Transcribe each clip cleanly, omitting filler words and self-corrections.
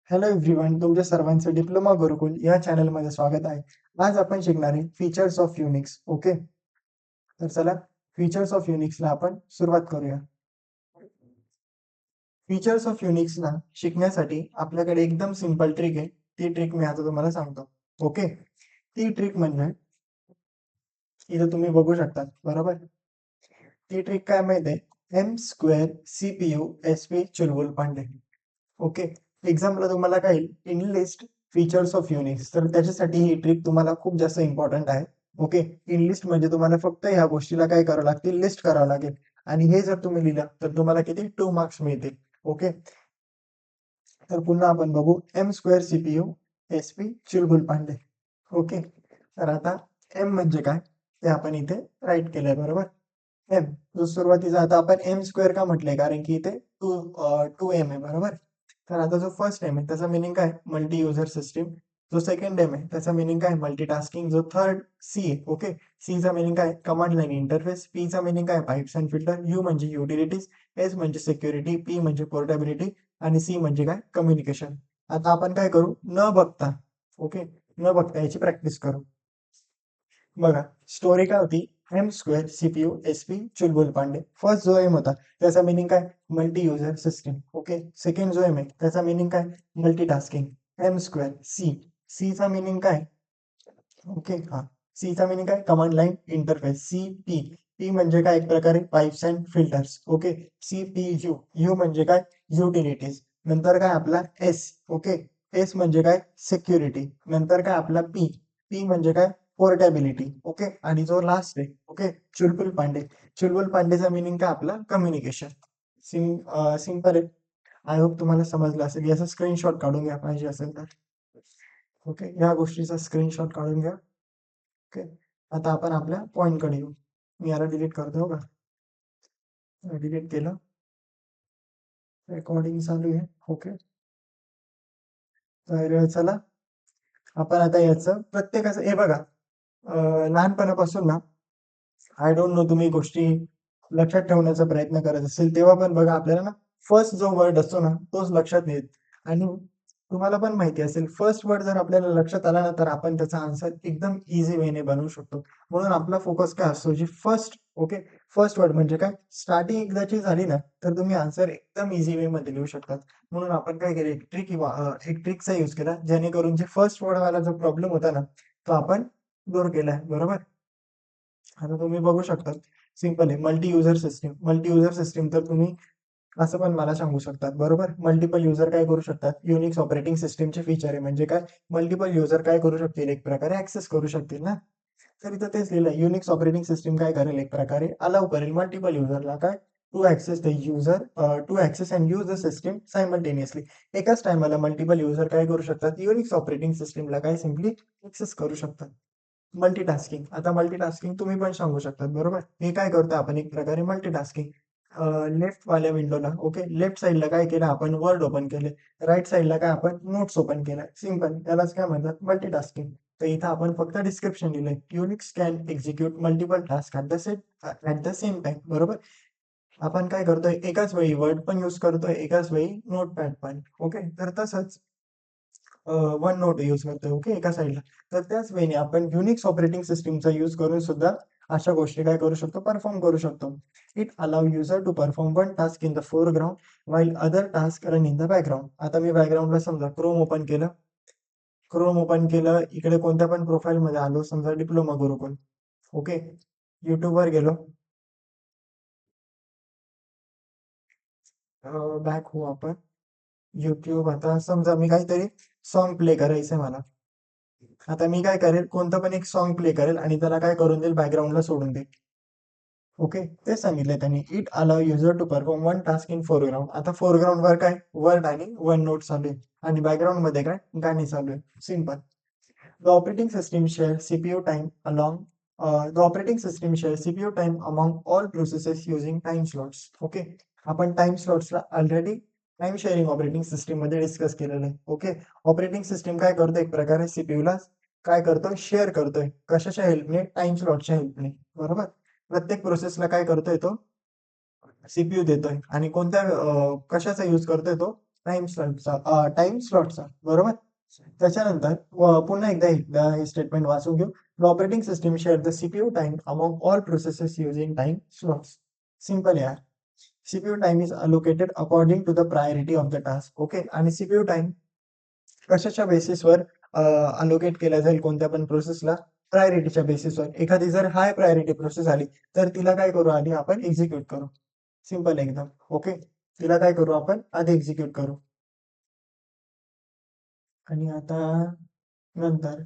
Hello everyone, तुमच्या सर्वांचं diploma गुरुकुल या चॅनलमध्ये स्वागत आहे. आज आपण शिकणार आहे फीचर्स ऑफ युनिक्स. ओके, तर चला फीचर्स ऑफ युनिक्सला आपण सुरुवात करूया. फीचर्स ऑफ युनिक्सला शिकण्यासाठी आपल्याकडे एकदम सिंपल ट्रिक आहे. ती ट्रिक मी आता तुम्हाला सांगतो. ओके, ती ट्रिक म्हणजे इथं तुम्ही बघू शकता, बरोबर. ती ट्रिक काय माहिती आहे? M square CPU SP Chulbul Pande. Okay, एक्झामला तुम्हाला काय in list features of Unix, तर त्याच्यासाठी ही ट्रिक तुम्हाला खूप जास्त इम्पॉर्टंट आहे. ओके, इन लिस्ट म्हणजे तुम्हाला फक्त ह्या गोष्टीला काय करावं लागतील, लिस्ट करावं लागेल. आणि हे जर तुम्ही लिहिलं तर तुम्हाला किती 2 मार्क्स मिळतील. ओके, तर पुन्हा आपण बघू M square CPU SP Chulbul Pande. Okay, तर आता एम म्हणजे काय ते आपण इथे राईट केलंय, बरोबर. एम जो सुरुवातीचा, आता आपण एम स्क्वेअर का म्हटलंय, कारण की इथे टू एम आहे, बरोबर. तर आता जो फर्स्ट एम आहे त्याचा मिनिंग काय, मल्टी युजर सिस्टीम. जो सेकंड एम आहे त्याचा मिनिंग काय, मल्टीटास्किंग. जो थर्ड सी आहे, ओके, सी चा मिनिंग काय, कमांड लाईन इंटरफेस. पी चा मिनिंग काय, पाईप्स अँड फिल्टर. यू म्हणजे युटिलिटीज. एस म्हणजे सिक्युरिटी. पी म्हणजे पोर्टेबिलिटी. आणि सी म्हणजे काय, कम्युनिकेशन. आता आपण काय करू, न बघता, ओके, न बघता याची प्रॅक्टिस करू. बघा, स्टोरी काय होती, M square CPU SP Chulbul Pandey. First जो एम होता त्याचा मिनिंग काय, multi user system. Okay, second जो एम आहे त्याचा मिनिंग काय, multitasking. M square C, C चा मिनिंग काय, ओके, हा, सी चा मिनिंग काय, command line interface. C P, P म्हणजे काय, एक प्रकारे pipes and filters. Okay, C P U, U म्हणजे काय, युटिलिटीज. नंतर काय आपला एस, ओके, एस म्हणजे काय, सिक्युरिटी. नंतर काय आपला पी, पी म्हणजे काय, पोर्टेबिलिटी. ओके, आणि जो लास्ट आहे, ओके, चुलबुल पांडे, चुलबुल पांडेचा मिनिंग काय आपला, कम्युनिकेशन. सिंपल आहे. आय होप तुम्हाला समजलं असेल. याचा स्क्रीनशॉट काढून घ्या पाहिजे असेल तर. ओके, या गोष्टीचा स्क्रीनशॉट काढून घ्या. ओके, आता आपण आपल्या पॉईंटकडे येऊ. मी याला डिलीट करतो का, डिलीट केलं. रेकॉर्डिंग चालू आहे. ओके, तर चला आपण आता याचं प्रत्येकाचं हे बघा, लहानपणापासून ना, आय डोंट नो, तुम्ही गोष्टी लक्षात ठेवण्याचा प्रयत्न करत असेल तेव्हा पण बघा आपल्याला ना, फर्स्ट जो वर्ड असतो ना तोच लक्षात येत. आणि तुम्हाला पण माहिती असेल, फर्स्ट वर्ड जर आपल्याला लक्षात आला ना तर आपण त्याचा आन्सर एकदम इझी वेने बनवू शकतो. म्हणून आपला फोकस काय असतो, जी फर्स्ट, ओके, फर्स्ट वर्ड म्हणजे काय, स्टार्टिंग एकदाची झाली ना तर तुम्ही आन्सर एकदम इझी वे मध्ये लिहू शकतात. म्हणून आपण काय केलं, एक ट्रिकचा यूज केला, जेणेकरून जे फर्स्ट वर्ड वाला जो प्रॉब्लेम होता ना तो आपण दूर केलाय, बरोबर. आता तुम्ही बघू शकता, सिंपल आहे. Multi user system, multi user system तर तुम्ही असं पण मला सांगू शकतात, बरोबर. मल्टिपल युजर काय करू शकतात, युनिक्स ऑपरेटिंग सिस्टीमचे फीचर आहे. म्हणजे काय, मल्टिपल युजर काय करू शकतील, एक प्रकारे ऍक्सेस करू शकतील ना. तर इथं तेच लिहिलं, युनिक्स ऑपरेटिंग सिस्टीम काय करेल, एक प्रकारे अलाउ करेल मल्टिपल युजरला काय, to access the user, to access and use the system simultaneously. एकाच टायमाला मल्टिपल युजर काय करू शकतात, युनिक्स ऑपरेटिंग सिस्टीमला काय सिम्पली ऍक्सेस करू शकतात. मल्टीटास्किंग, आता मल्टीटास्किंग तुम्ही पण सांगू शकतात, बरोबर. हे काय करतो आपण, एक प्रकारे मल्टीटास्किंग. लेफ्ट वाल्या विंडोला, ओके, लेफ्ट साईडला काय केलं आपण, वर्ड ओपन केले. राईट साईडला काय आपण, नोट्स ओपन केलाय. सिंपल, यालाच काय म्हणतात, मल्टीटास्किंग. तर इथं आपण फक्त डिस्क्रिप्शन दिलंय, Unix can execute multiple task at the same time, बरोबर. आपण काय करतोय, एकाच वेळी वर्ड पण युज करतोय, एकाच वेळी नोटपॅड पण. ओके, तर तसंच वन नोट यूज करतोय, ओके, एका साईडला. तर त्याच वेळी आपण युनिक्स ऑपरेटिंग सिस्टीमचा यूज करून सुद्धा अशा गोष्टी काय करू शकतो, परफॉर्म करू शकतो. It allow user to perform one task in the foreground while other task run in the background. आता मी बॅकग्राऊंडला समजा क्रोम ओपन केलं, क्रोम ओपन केलं, इकडे कोणत्या पण प्रोफाईल मध्ये आलो, समजा डिप्लोमा गुरुकुल. ओके, युट्यूब वर गेलो, बॅक हो आपण. युट्यूब, आता समजा मी काहीतरी सॉन्ग प्ले करायचंय मला. आता मी काय करेल, कोणतं पण एक सॉन्ग प्ले करेल आणि त्याला काय करून देईल, बॅकग्राऊंडला सोडून देईल. ओके, ते सांगितलंय त्यांनी, it allow user to perform one task in foreground. आता फोरग्राउंड वर काय, वर्ड आणि वन नोट चालू आहे, आणि बॅकग्राऊंड मध्ये काय, गाणी चालू आहे. Simple. The operating system share CPU time along the operating system share CPU time among all processes using time slots. Okay, आपण टाइम स्लॉट्सला already time sharing operating system मध्ये डिस्कस केलेलं आहे. ओके, ऑपरेटिंग सिस्टीम काय करतो, एक प्रकारे CPU ला काय करतोय, शेअर करतोय. कशाच्या हेल्पने, टाइम स्लॉटच्या हेल्पने, बरोबर. प्रत्येक प्रोसेसला काय करतोय तो, सीपीयू देतोय. आणि कोणत्या कशाचा यूज करतोय तो, टाइम स्लॉटचा, बरोबर. त्याच्यानंतर पुन्हा एकदा हे स्टेटमेंट वाचून घेऊ. The operating system share the CPU time among all processes using time slots. Simple यार. CPU time is allocated according to the priority of the task. Okay. आणि सीपीयू टाइम कशाच्या बेसिसवर अलोकेट केला जाईल कोणत्या पण प्रोसेसला? प्रायोरिटीच्या बेसिसवर. एखादी जर हाय प्रायोरिटी प्रोसेस आली तर तिला काय करू, आधी आपण एक्झिक्यूट करू. सिंपल एकदम. ओके. तिला काय करू आपण, आधी एक्झिक्यूट करू. आणि आता नंतर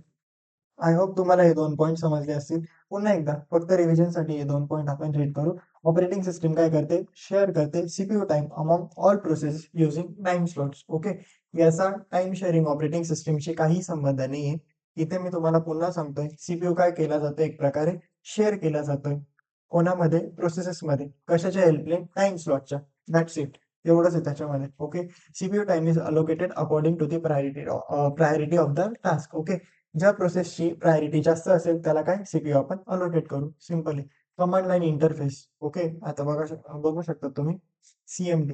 आय होप तुम्हाला हे 2 पॉइंट समजले असतील. पुन्हा एकदा फक्त रिव्हिजनसाठी हे 2 पॉइंट आपण रीड करू. ऑपरेटिंग सिस्टम काय करते, शेअर करते CPU time among all process using time slots. Okay. याचा टाइम शेअरिंग ऑपरेटिंग सिस्टमशी काही संबंध नाहीये. इथे मी तुम्हाला पुन्हा सांगतोय, सीपीयू काय केला जातो, एक प्रकारे शेअर केला जातोय. कोणामध्ये? प्रोसेसेसमध्ये. कशाच्या हेल्पने? टाइम स्लॉटच्या. That's it. एवढंच आहे त्याच्यामध्ये. Okay. CPU time is allocated according to the priority of the task. Okay. ज्या प्रोसेसची प्रायोरिटी जास्त असेल त्याला काय, सीपीयू आपण अलोकेट करू. Simply. Command line interface. Okay. आता बघू शकता तुम्ही सीएमडी.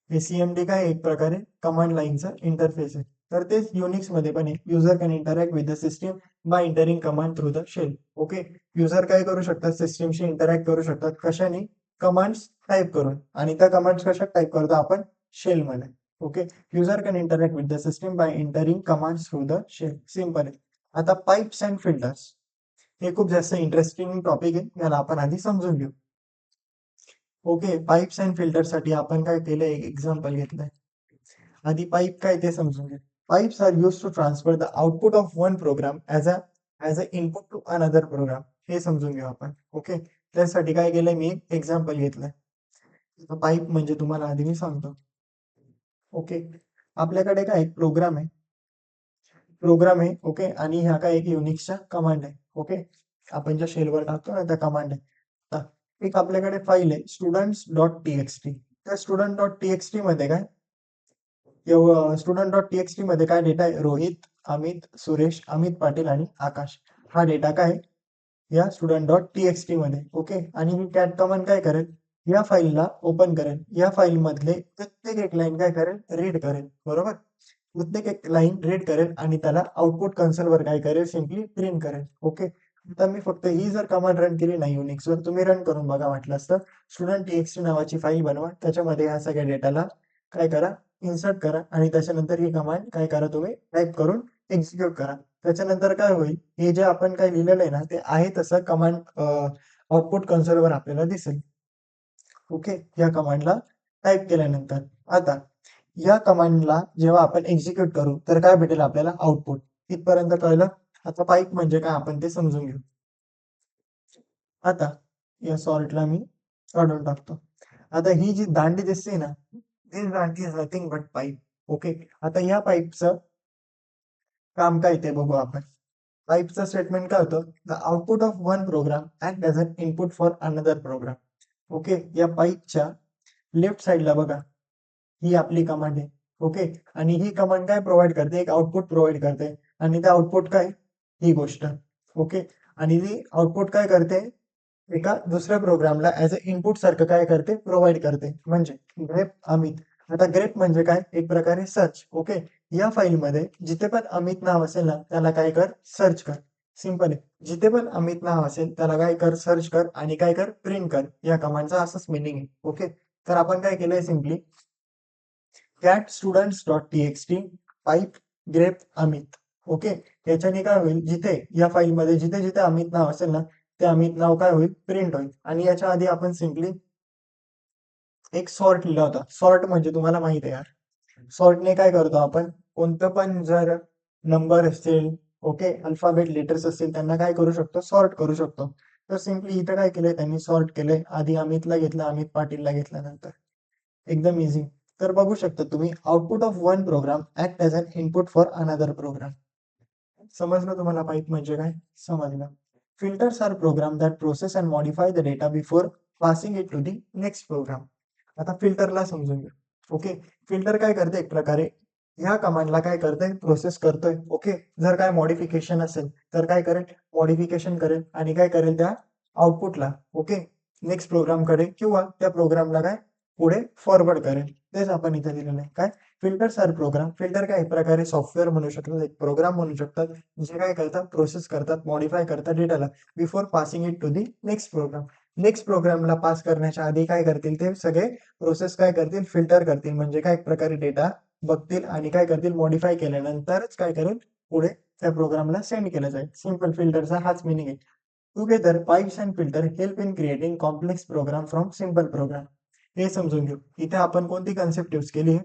हे सीएमडी काय, एक प्रकारे कमांड लाईनचा इंटरफेस आहे. तर तेच युनिक्स मध्ये पण आहे. User can interact with the system by entering command through the shell. Okay. User काय करू शकतात, सिस्टमशी इंटरॅक्ट करू शकतात. कशाने? कमांड्स टाईप करून. आणि त्या कमांड्स कशात टाईप करतो आपण? शेल मध्ये. Okay. User can interact with the system by entering commands through the shell. Simple आहे. आता पाईप्स अँड फिल्टर्स, हे खूप जास्त इंटरेस्टिंग टॉपिक आहे. याला आपण आधी समजून घेऊ. ओके. पाईप्स अँड फिल्टर साठी आपण काय केलंय, एक एक्झाम्पल घेतलंय. आधी पाईप काय ते समजून घ्या. Pipes are use to transfer the output of one program as a input to another program. हे समजून घेऊ आपण. ओके. त्यासाठी काय केलंय, मी एक्झाम्पल घेतलंय. पाईप म्हणजे तुम्हाला आधी मी सांगतो. ओके. आपल्याकडे काय प्रोग्राम आहे, ओके. आणि ह्या काय एक युनिक्सच्या कमांड आहे. ओके. आपण ज्या शेलवर टाकतो ना, त्या कमांड आहे. आता एक आपल्याकडे फाईल आहे स्टुडंट्स डॉट टी. त्या स्टुडंट डॉट टी मध्ये काय, स्टुडंट डॉट टी मध्ये काय डेटा आहे, रोहित, अमित, सुरेश, अमित पाटील आणि आकाश. हा डेटा काय या स्टुडंट डॉट टी मध्ये. ओके. आणि ही कॅट कमांड काय करेल, या फाईलला ओपन करेल. या फाईल मधले प्रत्येक एक लाईन काय करेल, रीड करेल. बरोबर. प्रत्येक एक लाईन रीड करेल आणि त्याला आउटपुट कन्सोलवर काय करेल, सिम्पली प्रिंट करेल. ओके. आता मी फक्त ही जर कमांड रन केली नाही युनिक्सवर, तुम्ही रन करून बघा वाटलं असतं. स्टुडंट टी नावाची फाईल बनवा. त्याच्यामध्ये ह्या सगळ्या डेटाला काय करा, इन्सर्ट करा. आणि त्याच्यानंतर ही कमांड काय करा, तुम्ही टाईप करून एक्झिक्यूट करा. त्याच्यानंतर काय होईल, हे जे आपण काय लिहिलेलं आहे ना, ते आहे तसं कमांड आउटपुट कन्सोलवर आपल्याला दिसेल. ओके. या कमांडला टाईप केल्यानंतर आता या कमांडला जेव्हा आपण एक्झिक्यूट करू तर काय भेटेल आपल्याला, आउटपुट. इथपर्यंत कळलं. आता पाईप म्हणजे काय आपण ते समजून घेऊ. आता या सॉर्टला मी काढून टाकतो. आता ही जी दांडी दिसते ना, दिस दांडी is nothing but pipe. Okay. आता या पाईपचं काम काय ते बघू आपण. पाईपचं स्टेटमेंट काय होतं, the output of one program act as an input for another program. Okay. या पाईपच्या लेफ्ट साईडला बघा, ही आपली कमांड आहे. ओके. आणि ही कमांड काय प्रोव्हाइड करते, एक आउटपुट प्रोव्हाइड करते. आणि ते आउटपुट काय, ही गोष्ट. ओके. आणि ही आउटपुट काय करते, एका दुसऱ्या प्रोग्रामला ऍज अ इनपुट सारखं काय करते, प्रोव्हाइड करते. म्हणजे ग्रेप अमित. आता ग्रेप म्हणजे काय, एक प्रकारे सर्च. ओके. या फाईलमध्ये जिथे पण अमित नाव असेल ना, त्याला काय कर, सर्च कर. सिंपल आहे. जिथे पण अमित नाव असेल त्याला काय कर, सर्च कर. आणि काय कर, प्रिंट कर. या कमांडचा असंच मिनिंग आहे. ओके. तर आपण काय केलंय, simply cat students dot T pipe grep Amit. Okay. याच्याने काय होईल, जिथे या फाईलमध्ये जिथे जिथे अमित नाव असेल ना, ते अमित नाव काय होईल, प्रिंट होईल. आणि याच्या आधी आपण सिम्पली एक सॉर्ट लिहिला होता. सॉर्ट म्हणजे तुम्हाला माहित आहे यार, सॉर्टने काय करतो आपण, कोणतं पण जर नंबर असतील, ओके, अल्फाबेट लेटर्स असतील, त्यांना काय करू शकतो, सॉर्ट करू शकतो. तर सिम्पली इथं काय केलंय त्यांनी, सॉर्ट केलंय. आधी अमितला घेतलं, अमित पाटीलला घेतल्यानंतर एकदम इझी. तर बघू शकता तुम्ही, output of one program act as an input for another program. समजलं तुम्हाला पाईप म्हणजे काय, समजलं. Filters are program that process and modify the data before passing it to the next program. आता फिल्टरला समजून घ्या. ओके. फिल्टर काय करते, एक प्रकारे ह्या कमांडला काय करते, प्रोसेस करतोय. ओके. जर काय मॉडिफिकेशन असेल तर काय करेल, मॉडिफिकेशन करेल. आणि काय करेल, त्या आउटपुटला, ओके, नेक्स्ट प्रोग्राम कडे किंवा त्या प्रोग्रामला काय पुढे फॉरवर्ड करेल. तेच आपण इथे दिलेलं आहे. काय? Filters are programme. फिल्टर काय एक प्रकारे सॉफ्टवेअर म्हणू शकतात, एक प्रोग्राम म्हणू शकतात, जे काय करतात प्रोसेस करतात, मॉडिफाय करतात डेटाला before passing it to the next program. Next प्रोग्रामला पास करण्याच्या आधी काय करतील ते सगळे प्रोसेस काय करतील फिल्टर करतील, म्हणजे काय एक प्रकारे डेटा बघतील आणि काय करतील मॉडिफाय केल्यानंतरच काय करेल पुढे त्या प्रोग्रामला सेंड केलं जाईल. सिंपल फिल्टरचा हाच मिनिंग आहे. Together pipes and filter help in creating complex program from simple program. हे समजून घेऊ. इथे आपण कोणती कन्सेप्ट यूज केली आहे?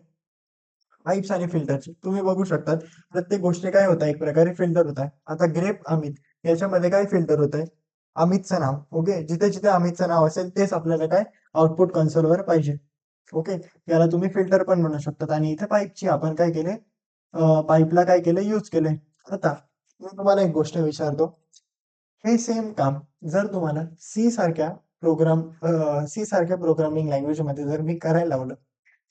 पाईप्स आणि फिल्टरची. तुम्ही बघू शकतात प्रत्येक गोष्टी काय होत आहे एक प्रकारे फिल्टर होत आहे. आता ग्रेप अमित याच्यामध्ये काय फिल्टर होत आहे? अमितचं नाव. ओके, जिथे जिथे अमितचं नाव असेल तेच आपल्याला काय आउटपुट कन्सोलवर पाहिजे. ओके, याला तुम्ही फिल्टर पण म्हणू शकतात. आणि इथे पाईपची आपण काय केले, पाईपला काय केले यूज केले. आता मी तुम्हाला एक गोष्ट विचारतो, हे सेम काम जर तुम्हाला सी सारख्या प्रोग्रामिंग लँग्वेज मध्ये जर मी करायला लावलं,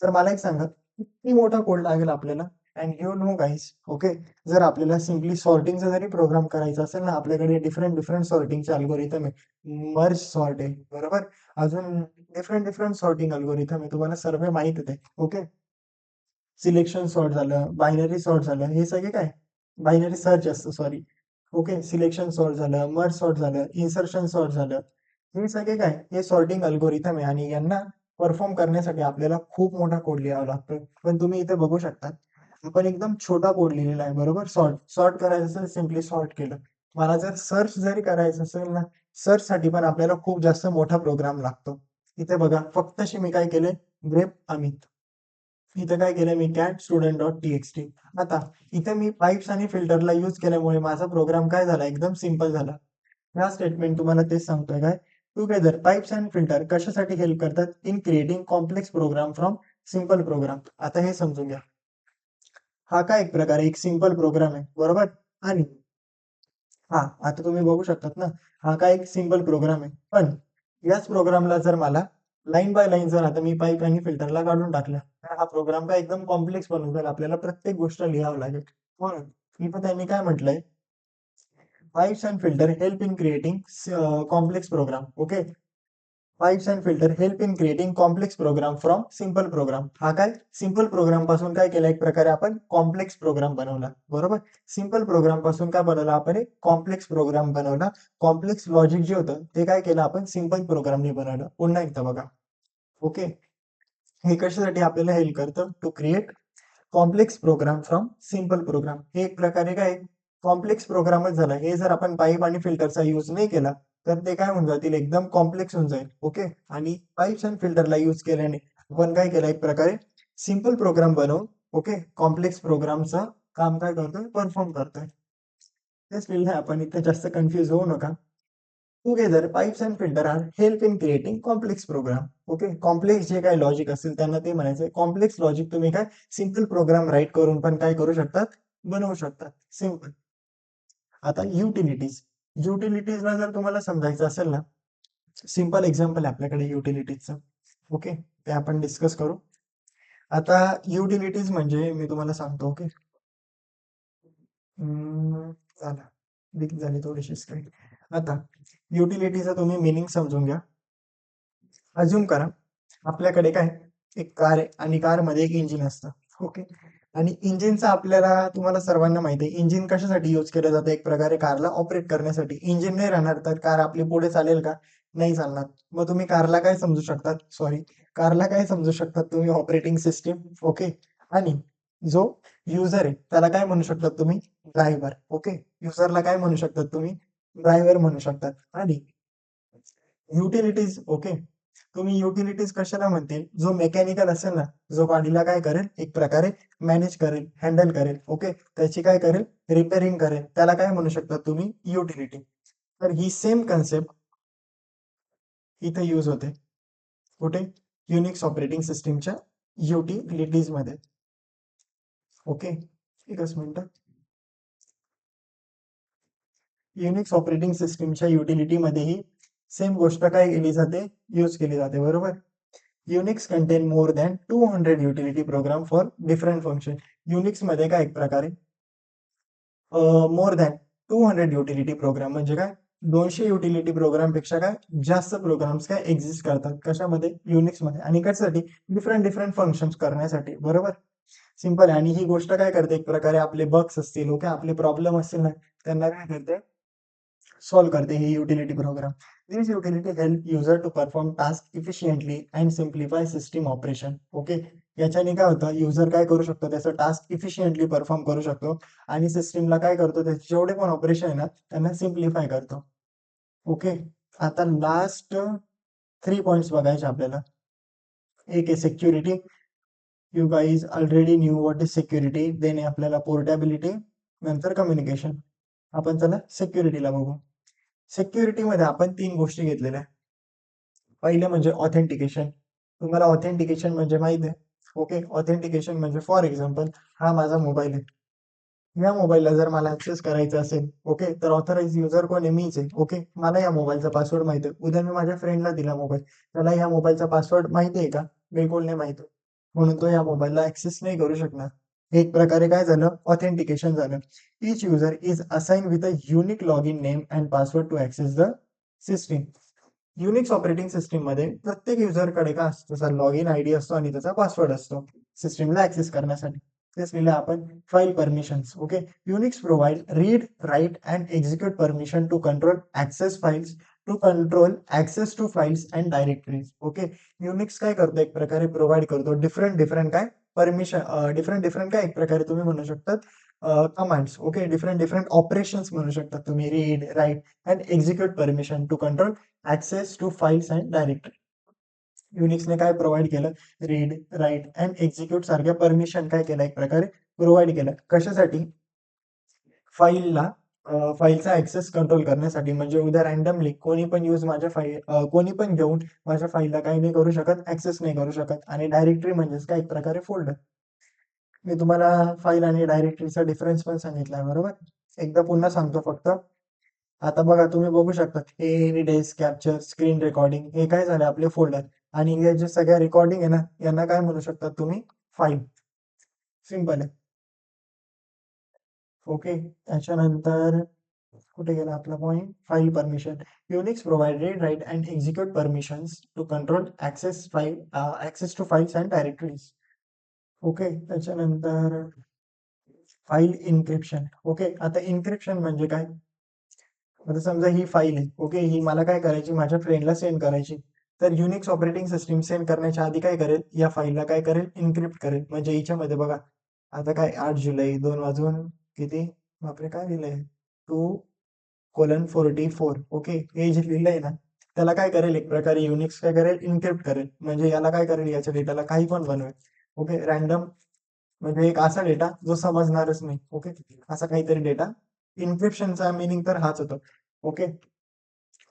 तर मला एक सांगा किती मोठा कोड लागेल आपल्याला? And you know guys, okay, जर आपल्याला सिम्पली सॉर्टिंगचा जरी प्रोग्राम करायचा असेल ना, आपल्याकडे डिफरंट डिफरंट सॉर्टिंगचे अल्गोरिथम आहे. मर्ज सॉर्ट आहे, बरोबर, अजून डिफरंट डिफरंट सॉर्टिंग अल्गोरिथम आहे, तुम्हाला सर्व माहित आहे. ओके, सिलेक्शन सॉर्ट झालं, बायनरी सॉर्ट झालं, हे सगळे काय बायनरी सर्च असतं, सॉरी. ओके, सिलेक्शन सॉर्ट झालं, मर्ज सॉर्ट झालं, इन्सर्शन सॉर्ट झालं, हे सगळे काय हे सॉर्टिंग अल्गोरिथम आहे. आणि यांना परफॉर्म करण्यासाठी आपल्याला खूप मोठा कोड लिहावा लागतो. पण तुम्ही इथे बघू शकता आपण एकदम छोटा कोड लिहिलेला आहे, बरोबर. सॉर्ट सॉर्ट करायचं असेल सिम्पली सॉर्ट केलं. मला जर सर्च जरी करायचं असेल ना, सर्च साठी पण आपल्याला खूप जास्त मोठा प्रोग्राम लागतो. इथे बघा फक्तशी मी काय केले, ग्रेप अमित, इथं काय केलं मी cat student dot T X T. आता इथे मी पाईप्स आणि फिल्टरला यूज केल्यामुळे माझा प्रोग्राम काय झाला एकदम सिम्पल झाला. हा स्टेटमेंट तुम्हाला तेच सांगतोय काय, टुगेदर पाईप्स अँड फिल्टर कशासाठी हेल्प करतात in creating complex program from simple program. आता हे समजून घ्या. हा काय एक प्रकारे एक सिम्पल प्रोग्राम आहे, बरोबर. आणि हा आता तुम्ही बघू शकतात ना, हा काय एक सिम्पल प्रोग्राम आहे. पण याच प्रोग्रामला जर मला लाईन बाय लाईन जर आता मी पाईप आणि फिल्टरला काढून टाकलं, तर हा प्रोग्राम काय एकदम कॉम्प्लेक्स बनून जाईल. आपल्याला प्रत्येक गोष्ट लिहावं लागेल. म्हणून इथं त्यांनी काय म्हटलंय, pipes and filter help in creating complex program. Okay, pipes and filter help in creating complex program from simple program. हा काय सिम्पल प्रोग्राम पासून काय केलं एक प्रकारे आपण कॉम्प्लेक्स प्रोग्राम बनवला, बरोबर. सिम्पल प्रोग्राम पासून काय बनवला आपण एक कॉम्प्लेक्स प्रोग्राम बनवला. कॉम्प्लेक्स लॉजिक जे होतं ते काय केलं आपण सिम्पल प्रोग्रामने बनवलं. पुन्हा एकदा बघा. ओके, हे कशासाठी आपल्याला हेल्प करतं to create complex program from simple program. हे एक प्रकारे काय कॉम्प्लेक्स प्रोग्रामच झाला. हे जर आपण पाईप आणि फिल्टरचा यूज नाही केला तर ते काय होऊन जातील एकदम कॉम्प्लेक्स होऊन जाईल. ओके, आणि पाईप्स अँड फिल्टरला यूज केल्याने आपण काय केलं एक प्रकारे सिम्पल प्रोग्राम बनवून ओके कॉम्प्लेक्स प्रोग्रामचं काम काय करतोय परफॉर्म करतोय. तेच लिहिलंय आपण इथे, जास्त कन्फ्युज होऊ नका. Together pipes and filter are help in creating complex program. Okay, complex जे काही लॉजिक असेल त्यांना ते म्हणायचं. कॉम्प्लेक्स लॉजिक तुम्ही काय सिम्पल प्रोग्राम राईट करून पण काय करू शकतात, बनवू शकतात. सिम्पल. आता युटिलिटीज. युटिलिटीजला जर तुम्हाला समजायचं असेल ना, सिम्पल एक्झाम्पल आहे आपल्याकडे युटिलिटीजचं. ओके, ते आपण डिस्कस करू. आता युटिलिटीज म्हणजे मी तुम्हाला सांगतो. ओके, झालं, वीक झाली थोडीशी स्क्रीन. आता युटिलिटीचा तुम्ही मिनिंग समजून घ्या. अज्युम करा आपल्याकडे काय एक कार आहे आणि कारमध्ये एक इंजिन असतं. ओके, आणि इंजिनचा आपल्याला तुम्हाला सर्वांना माहिती आहे इंजिन कशासाठी यूज केलं जातं, एक प्रकारे कारला ऑपरेट करण्यासाठी. इंजिन नाही राहणार तर कार आपली पुढे चालेल का, नाही चालणार. मग तुम्ही कारला काय समजू शकतात, सॉरी, कारला काय समजू शकतात तुम्ही ऑपरेटिंग सिस्टीम. ओके, आणि जो युजर आहे त्याला काय म्हणू शकतात तुम्ही, ड्रायव्हर. ओके, युजरला काय म्हणू शकतात तुम्ही, ड्रायव्हर म्हणू शकतात. आणि युटिलिटीज, ओके, तुम्ही युटिलिटीज कशाला म्हणतील, जो मेकॅनिकल असेल ना, जो गाडीला काय करेल एक प्रकारे मॅनेज करेल, हँडल करेल. ओके, त्याची काय करेल रिपेअरिंग करेल, त्याला काय म्हणू शकता तुम्ही युटिलिटी. तर ही सेम कन्सेप्ट इथे यूज होते. कुठे, युनिक्स ऑपरेटिंग सिस्टीमच्या युटिलिटीज मध्ये. ओके, एकच मिनिट. युनिक्स ऑपरेटिंग सिस्टीमच्या युटिलिटी मध्येही सेम गोष्ट काय केली जाते, यूज केली जाते, बरोबर. Unix contain more than 200 utility program for different function. Unix मध्ये काय एक प्रकारे मोर दॅन 200 युटिलिटी प्रोग्राम म्हणजे काय 200 युटिलिटी प्रोग्राम पेक्षा काय जास्त प्रोग्राम्स काय एक्झिस्ट करतात कशामध्ये, युनिक्स मध्ये. आणि कशासाठी, डिफरंट डिफरंट फंक्शन्स करण्यासाठी, बरोबर. सिंपल आहे. आणि ही गोष्ट काय करते, एक प्रकारे आपले बग्स असतील, ओके, आपले प्रॉब्लेम असतील ना, त्यांना काय करते, सॉल्व्ह करते ही utility program. This utility help user to perform task efficiently and simplify system operation. Okay, याच्याने काय होतं, युजर काय करू शकतो, त्याचं टास्क इफिशियंटली परफॉर्म करू शकतो आणि सिस्टीमला काय करतो, त्याचे जेवढे पण ऑपरेशन आहे ना त्यांना सिम्प्लिफाय करतो. ओके, आता लास्ट 3 पॉइंट्स बघायचे आपल्याला. एक आहे security. You guys already knew what is security. Then आहे आपल्याला पोर्टेबिलिटी, नंतर कम्युनिकेशन. आपण चला सिक्युरिटीला बघू. सिक्युरिटीमध्ये आपण 3 गोष्टी घेतलेल्या. पहिले म्हणजे ऑथेंटिकेशन. तुम्हाला ऑथेंटिकेशन म्हणजे माहिती आहे. ओके, ऑथेंटिकेशन म्हणजे फॉर एक्झाम्पल हा माझा मोबाईल आहे. या मोबाईलला जर मला ऍक्सेस करायचं असेल, ओके, तर ऑथराइज युजर कोण आहे, मीच आहे. ओके, मला या मोबाईलचा पासवर्ड माहिती आहे. उद्या मी माझ्या फ्रेंडला दिला मोबाईल, त्याला या मोबाईलचा पासवर्ड माहिती आहे का, बिलकुल नाही माहिती. म्हणून तो या मोबाईलला ऍक्सेस नाही करू शकणार. एक प्रकारे काय झालं, ऑथेंटिकेशन झालं. Each user is assign with a unique log in name and password to access the system. Unix operating system मध्ये प्रत्येक युजरकडे काय असतो, त्याचा लॉग इन आयडी असतो आणि त्याचा पासवर्ड असतो सिस्टीमला ऍक्सेस करण्यासाठी. तेच लिहिलं आपण file permissions. Okay, Unix provide read, write and execute permission to control access to files and directories. Okay, Unix काय करतो, एक प्रकारे प्रोव्हाइड करतो डिफरंट डिफरंट काय परमिशन, डिफरंट डिफरंट काय, एक प्रकारे तुम्ही म्हणू शकतात commands. Okay, different different operations म्हणू शकतात तुम्ही, read, write and execute permission to control access to files and directory. युनिक्सने काय प्रोव्हाइड केलं, रीड, राईट अँड एक्झिक्यूट सारख्या परमिशन काय केलं, एक प्रकारे प्रोव्हाइड केलं. कशासाठी, फाईलला फाईलचा ऍक्सेस कंट्रोल करण्यासाठी. म्हणजे उद्या रॅन्डमली कोणी पण यूज माझ्या फाईल, कोणी पण घेऊन माझ्या फाईलला काही नाही करू शकत, ऍक्सेस नाही करू शकत. आणि डायरेक्टरी म्हणजेच काय, एक प्रकारे फोल्डर. मी तुम्हाला फाईल आणि डायरेक्टरीचा डिफरन्स पण सांगितलाय, बरोबर. एकदा पुन्हा सांगतो फक्त. आता बघा, तुम्ही बघू शकता हे डेस्क कॅप्चर, स्क्रीन रेकॉर्डिंग, हे काय झाले आपले फोल्डर. आणि हे जे सगळ्या रेकॉर्डिंग आहे ना, यांना काय म्हणू शकता तुम्ही, फाईल. सिंपल आहे. ओके, त्याच्यानंतर कुठे गेला आपला point, file permission. Unix provide read, write and execute permissions to control access to files and directories. Okay, त्याच्यानंतर फाईल इन्क्रिप्शन. ओके, आता इन्क्रिप्शन म्हणजे काय, आता समजा ही फाईल आहे. ओके, ही मला काय करायची, माझ्या फ्रेंडला सेंड करायची. तर युनिक्स ऑपरेटिंग सिस्टीम सेंड करण्याच्या आधी काय करेल, या फाईलला काय करेल, इन्क्रिप्ट करेल. म्हणजे हिच्यामध्ये बघा, आता काय 8 जुलै 2 वाजून किती, बापरे काय लिहिलंय, 2:44. ओके, हे जे लिहिलंय ना, त्याला काय करेल, एक प्रकारे युनिक्स काय करेल, इन्क्रिप्ट करेल. म्हणजे याला काय करेल, याच्या डेटाला काही पण बनवेल. ओके, रॅन्डम म्हणजे एक असा डेटा जो समजणारच नाही. ओके, असा काहीतरी डेटा. इन्क्रिप्शनचा मिनिंग तर हाच होतो. ओके,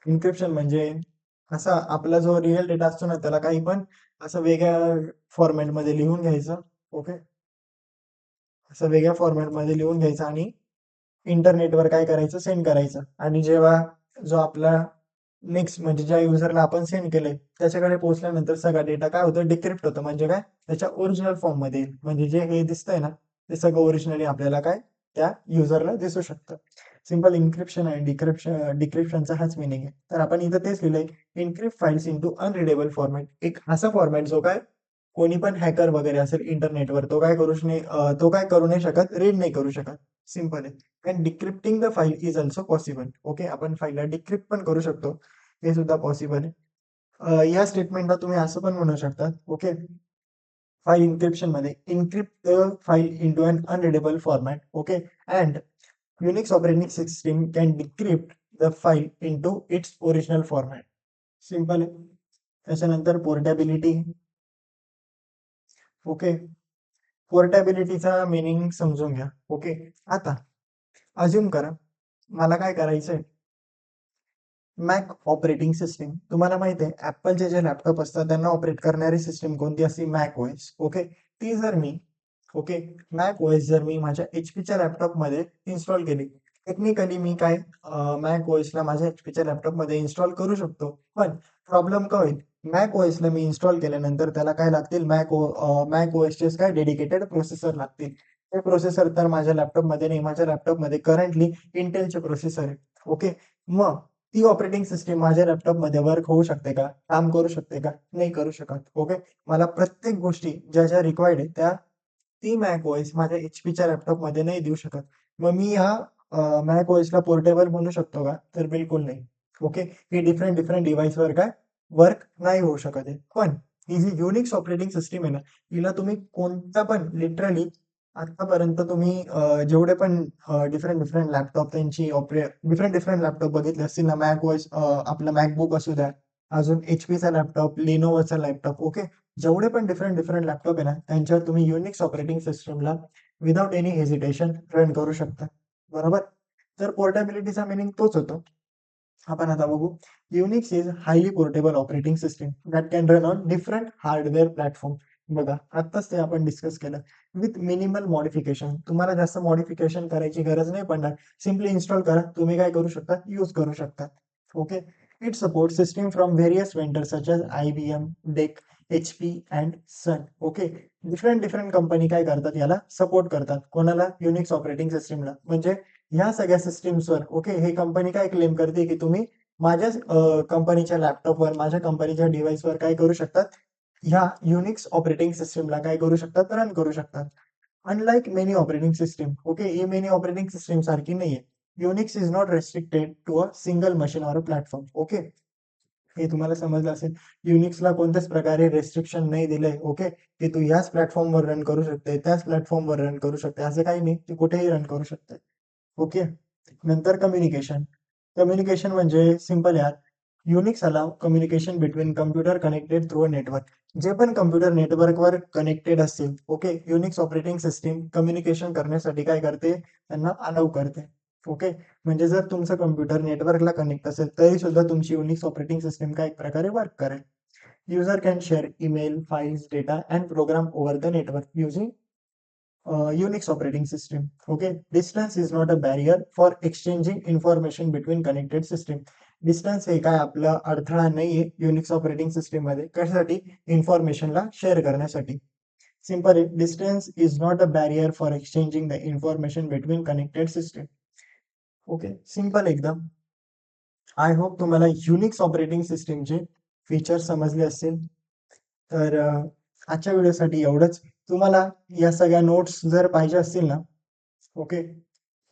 इन्क्रिप्शन म्हणजे असा आपला जो रिअल डेटा असतो ना, त्याला काही पण असं वेगळ्या फॉर्मॅटमध्ये लिहून घ्यायचं. ओके, असं वेगळ्या फॉर्मॅटमध्ये लिहून घ्यायचं आणि इंटरनेटवर काय करायचं, सेंड करायचं. आणि जेव्हा जो आपला नेक्स्ट म्हणजे ज्या युजरला आपण सेंड केलंय त्याच्याकडे पोहोचल्यानंतर सगळा डेटा काय होतं, डिक्रिप्ट होतं. म्हणजे काय, त्याच्या ओरिजिनल फॉर्म मध्ये येईल. म्हणजे जे हे दिसतंय ना, ते सगळं ओरिजिनली आपल्याला काय त्या युजरला दिसू शकतं. सिंपल इन्क्रिप्शन आणि डिक्रिप्शनचा हाच मिनिंग आहे. तर आपण इथं तेच लिहिलंय, इन्क्रिप्ट फाईल्स इंटू अनरिडेबल फॉर्मॅट. एक असा फॉर्मॅट जो काय कोणी पण हॅकर वगैरे असेल इंटरनेटवर, तो काय करू नाही शकत, रीड नाही करू शकत. सिंपल आहे. And decrypting the file is also possible. Okay, आपण फाईलला डिक्रिप्ट पण करू शकतो, हे सुद्धा पॉसिबल आहे. या स्टेटमेंटला तुम्ही असं पण म्हणू शकता. ओके, फाईल इन्क्रिप्शन मध्ये, encrypt the file into an unreadable format. Okay, and Unix operating system can decrypt the file into its original format. Simple आहे. त्याच्यानंतर पोर्टेबिलिटी. ओके, पोर्टेबिलिटीचा मिनिंग समजून घ्या. ओके, आता अज्युम करा मला काय करायचंय, मॅक ऑपरेटिंग सिस्टीम. तुम्हाला माहिती आहे ऍपलचे जे लॅपटॉप असतात त्यांना ऑपरेट करणारी सिस्टीम कोणती असते, मॅक ओएस. ओके, ती जर मी, ओके, मॅक ओएस जर मी माझ्या एचपीच्या लॅपटॉपमध्ये इन्स्टॉल केली, टेक्निकली मी काय मॅक ओएसला माझ्या एचपीच्या लॅपटॉपमध्ये इन्स्टॉल करू शकतो. पण प्रॉब्लेम काय होईल, मॅक ओएसला मी इन्स्टॉल केल्यानंतर त्याला काय लागतील, मॅक ओएसचे काय डेडिकेटेड प्रोसेसर लागतील. ते प्रोसेसर तर माझ्या लॅपटॉपमध्ये नाही. माझ्या लॅपटॉपमध्ये करंटली इंटेलचे प्रोसेसर आहे. ओके, मग ती ऑपरेटिंग सिस्टीम माझ्या लॅपटॉपमध्ये वर्क होऊ शकते का, काम करू शकते का, नाही करू शकत. ओके. मला प्रत्येक गोष्टी ज्या ज्या रिक्वायर्ड आहे त्या ती मॅक ओएस माझ्या एचपीच्या लॅपटॉपमध्ये नाही देऊ शकत. मग मी ह्या मॅक ओएसला पोर्टेबल म्हणू शकतो का, तर बिलकुल नाही. ओके. ही डिफरंट डिफरंट डिव्हाइसवर काय वर्क नाही होऊ शकत आहे. पण ही जी युनिक्स ऑपरेटिंग सिस्टीम आहे ना, हिला तुम्ही कोणता पण लिटरली आतापर्यंत तुम्ही जेवढे पण डिफरंट डिफरंट लॅपटॉप त्यांची डिफरंट डिफरंट लॅपटॉप बघितले असतील ना, मॅक ओएस आपला मॅकबुक असू द्या, अजून एचपीचा लॅपटॉप, लिनोवाचा लॅपटॉप. ओके. जेवढे पण डिफरंट डिफरंट लॅपटॉप आहे ना, त्यांच्यावर तुम्ही युनिक्स ऑपरेटिंग सिस्टमला विदाउट एनी हेजिटेशन रन करू शकता. बरोबर. तर पोर्टेबिलिटीचा मिनिंग तोच होतो. आपण आता बघू. Unix is highly portable operating system that can run on different hardware platform. बघा, आत्ताच ते आपण डिस्कस केलं. With minimal modification. तुम्हाला जास्त मॉडिफिकेशन करायची गरज नाही पडणार. सिम्पली इन्स्टॉल करा. तुम्ही काय करू शकता, यूज करू शकता. Okay. It support system from various vendor such as IBM, DEC, HP and Sun. Okay. Different different company काय करतात, याला सपोर्ट करतात. कोणाला, युनिक्स ऑपरेटिंग सिस्टमला. म्हणजे ह्या सगळ्या सिस्टीम्सवर ओके, हे कंपनी काय क्लेम करते की तुम्ही माझ्याच कंपनीच्या लॅपटॉपवर, माझ्या कंपनीच्या डिव्हाइसवर काय करू शकतात, ह्या युनिक्स ऑपरेटिंग सिस्टमला काय करू शकतात, रन करू शकतात. Unlike many operating system. Okay. ही मेनी ऑपरेटिंग सिस्टम सारखी नाहीये. Unix is not restricted to a single machine or a platform. Okay. हे तुम्हाला समजलं असेल. युनिक्सला कोणत्याच प्रकारे रेस्ट्रिक्शन नाही दिलंय. ओके. की तू ह्याच प्लॅटफॉर्मवर रन करू शकते, त्याच प्लॅटफॉर्मवर रन करू शकते, असं काही नाही. तू कुठेही रन करू शकते. ओके. नंतर कम्युनिकेशन. कम्युनिकेशन म्हणजे सिंपल यार. Unix allow communication between computer connected through a network. जे पण कम्प्युटर नेटवर्कवर कनेक्टेड असतील, okay, Unix operating system communication करण्यासाठी काय करते, त्यांना अलाव करते. ओके. म्हणजे जर तुमचं कम्प्युटर नेटवर्कला कनेक्ट असेल, तरी सुद्धा तुमची युनिक्स ऑपरेटिंग सिस्टीम काय एक प्रकारे वर्क करेल. User can share email, files, data and program over the network using Unix operating system. Okay, distance is not a barrier for exchanging information between connected system. Distance हे काय आपला अडथळा नाहीये Unix operating system मध्ये. कशासाठी, इन्फॉर्मेशनला share करण्यासाठी. Simple आहे, distance is not a barrier for exchanging the information between connected system. Okay. Simple एकदम. आय होप तुम्हाला युनिक्स ऑपरेटिंग सिस्टीमचे फीचर समजले असतील. तर आजच्या व्हिडिओसाठी एवढंच. तुम्हाला या सगळ्या नोट्स जर पाहिजे असतील ना, ओके,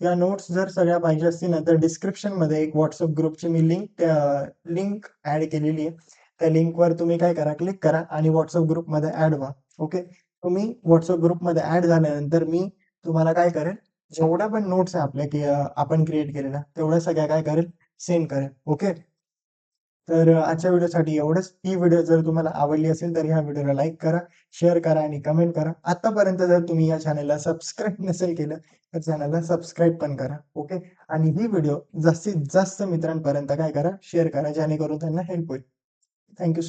या नोट्स जर सगळ्या पाहिजे असतील ना, तर डिस्क्रिप्शनमध्ये एक व्हॉट्सअप ग्रुपची मी लिंक ॲड केलेली आहे. त्या लिंकवर तुम्ही काय करा, क्लिक करा आणि व्हॉट्सअप ग्रुपमध्ये ॲड व्हा. ओके. तुम्ही व्हॉट्सअप ग्रुपमध्ये ॲड झाल्यानंतर मी तुम्हाला काय करेल, जेवढ्या पण नोट्स आहे आपल्या की आपण क्रिएट केलेल्या, तेवढ्या सगळ्या काय करेल, सेंड करेल. ओके. तर आजच्या व्हिडिओसाठी एवढंच. ही व्हिडिओ जर तुम्हाला आवडली असेल तर ह्या व्हिडिओला लाईक करा, शेअर करा आणि कमेंट करा. आतापर्यंत जर तुम्ही या चॅनलला सबस्क्राईब नसेल केलं तर चॅनलला सबस्क्राईब पण करा. ओके. आणि ही व्हिडिओ जास्तीत जास्त मित्रांपर्यंत काय करा, शेअर करा, जेणेकरून त्यांना हेल्प होईल. थँक्यू.